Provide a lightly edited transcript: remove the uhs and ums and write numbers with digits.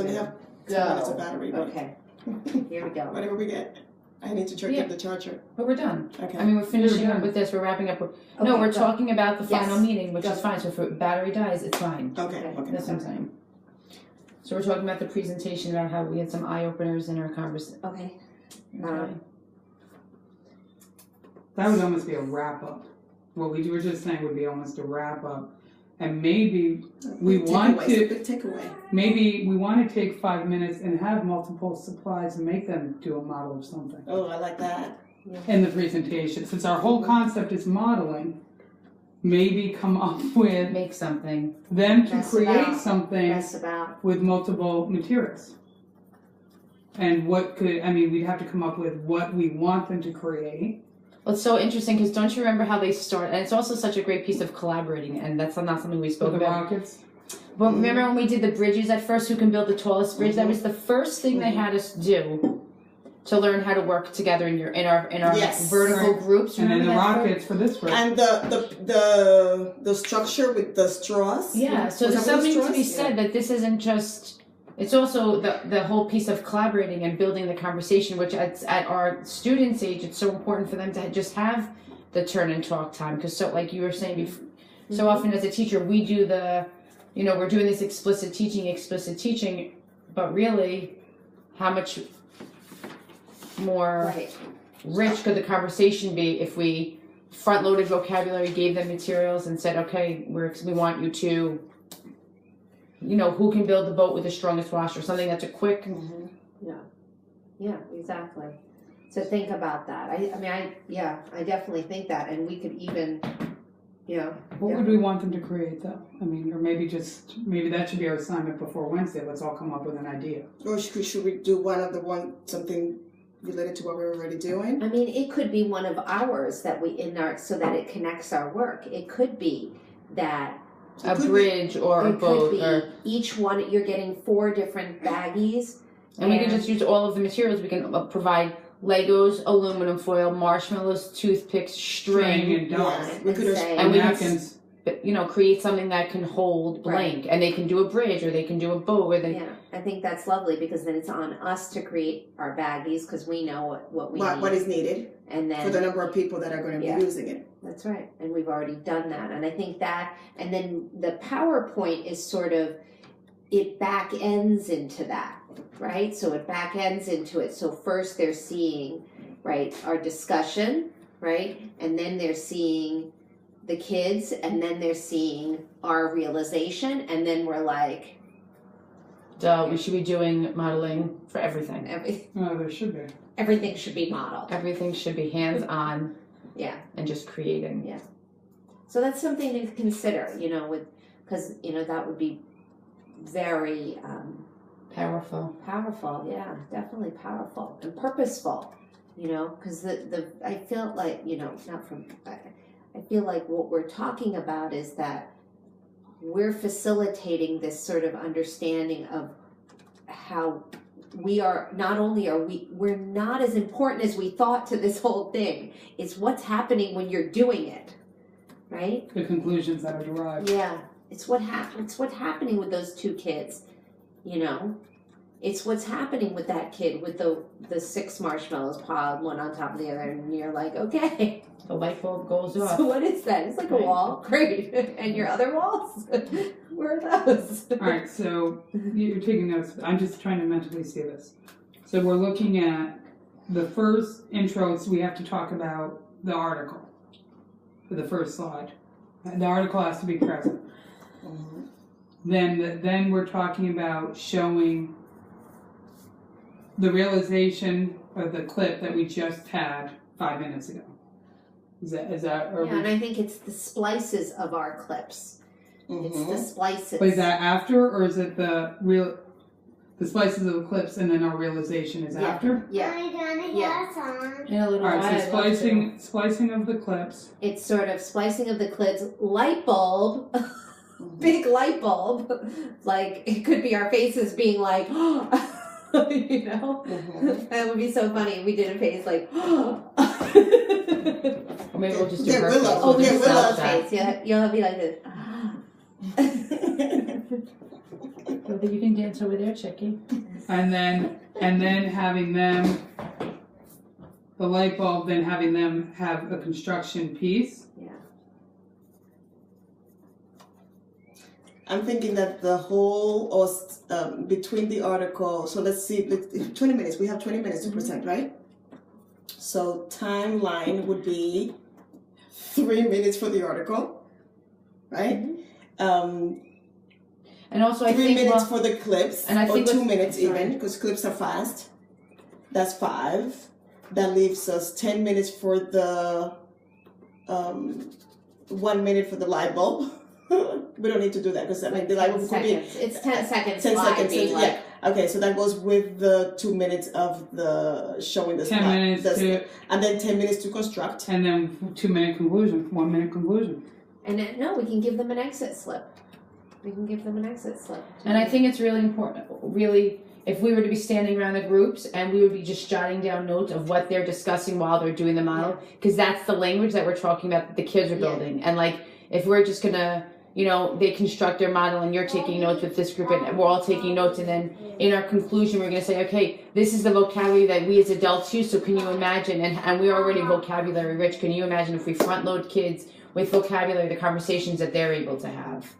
only have 10 minutes of battery. But Okay. Here we go. whatever we get. I need to check the charger. But we're done. Okay. I mean, we're finishing up with this. We're wrapping up. No, we're talking about the final meeting, which is fine. So if the battery dies, it's fine. Okay. That's what I'm saying. So we're talking about the presentation about how we had some eye openers in our conversation. Okay. That would almost be a wrap up. What we were just saying would be almost a wrap up. And maybe we want to maybe we want to take 5 minutes and have multiple slides and make them do a model of something. Oh, I like that. In the presentation. Since our whole concept is modeling, maybe come up with make something. Them to create something with multiple materials. And what could, I mean, we'd have to come up with what we want them to create. Well, it's so interesting because don't you remember how they start? And it's also such a great piece of collaborating, and that's not something we spoke about. Rockets. But remember when we did the bridges at first? Who can build the tallest bridge? That was the first thing they had us do to learn how to work together in our vertical groups. And then the rockets for this bridge. And the structure with the straws. Yeah. So there's something to be said that this isn't just. It's also the whole piece of collaborating and building the conversation, which at our students' age, it's so important for them to just have the turn and talk time. Because so, like you were saying before, so often as a teacher, we do we're doing this explicit teaching, but really, how much more rich could the conversation be if we front-loaded vocabulary, gave them materials, and said, okay, we want you to... who can build the boat with the strongest washer? Something that's a quick... Yeah, exactly. So think about that. I definitely think that. And we could even, What would we want them to create, though? I mean, or maybe that should be our assignment before Wednesday. Let's all come up with an idea. Or should we do something related to what we're already doing? I mean, it could be one of ours so that it connects our work. It could be that a bridge or a boat, or each one you're getting 4 different baggies, and we can just use all of the materials. We can provide Legos, aluminum foil, marshmallows, toothpicks, string, and dots. And we napkins. Can, create something that can hold blank, and they can do a bridge or they can do a boat. I think that's lovely because then it's on us to create our baggies because we know what we need. What is needed, and then for the number of people that are going to be using it. That's right, and we've already done that, and I think that, and then the PowerPoint is sort of, it back ends into that, right? So it back ends into it. So first they're seeing, right, our discussion, right, and then they're seeing the kids, and then they're seeing our realization, and then we're like, we should be doing modeling for everything. There should be. Everything should be modeled. Everything should be hands-on. Yeah. And just creating. Yeah. So that's something to consider, because, that would be very powerful. Powerful, yeah, definitely powerful and purposeful, because I feel like, I feel like what we're talking about is that we're facilitating this sort of understanding of how we're not as important as we thought to this whole thing. It's what's happening when you're doing it, right? The conclusions that are derived. Yeah, it's what's happening with those 2 kids, It's what's happening with that kid with the 6 marshmallows piled one on top of the other, and you're like, okay. The light bulb goes off. So what is that? It's like a wall. Great. And your other walls? Where are those? All right, so you're taking notes. I'm just trying to mentally see this. So we're looking at the first intro, so we have to talk about the article for the first slide. The article has to be present. Then we're talking about showing the realization of the clip that we just had 5 minutes ago. Is that? And I think it's the splices of our clips. It's the splices. But is that after, or is it the splices of the clips and then our realization is after? Yeah. In a little while. All right, so splicing of the clips. It's sort of splicing of the clips. Light bulb. Big light bulb. Like, it could be our faces being like, That would be so funny if we did a face like, or maybe we'll just do her face. Oh, Willow's face. Yeah, you'll be like this. So that you can dance over there, Chicky. And then having them, the light bulb, then having them have a construction piece. I'm thinking that the whole, or between the article, so let's see, 20 minutes, we have 20 minutes to present, right? So timeline would be 3 minutes for the article, right? And also, I 3 think minutes for the clips, and I think or 2 minutes even, because clips are fast. That's 5. That leaves us 10 minutes for the 1 minute for the light bulb. We don't need to do that because I mean the light bulb could be It's 10 seconds. 10 live, seconds. being Yeah. Okay, so that goes with the 2 minutes of the showing the 10 minutes and then 10 minutes to construct. And then 2 minute conclusion, 1 minute conclusion. And no, we can give them an exit slip. And I think it's really important, really, if we were to be standing around the groups and we would be just jotting down notes of what they're discussing while they're doing the model, because that's the language that we're talking about that the kids are building. And like, if we're just gonna, they construct their model and you're taking notes with this group and we're all taking notes, and then in our conclusion we're gonna say, okay, this is the vocabulary that we as adults use, so can you imagine, and we're already vocabulary rich, can you imagine if we front load kids with vocabulary, the conversations that they're able to have?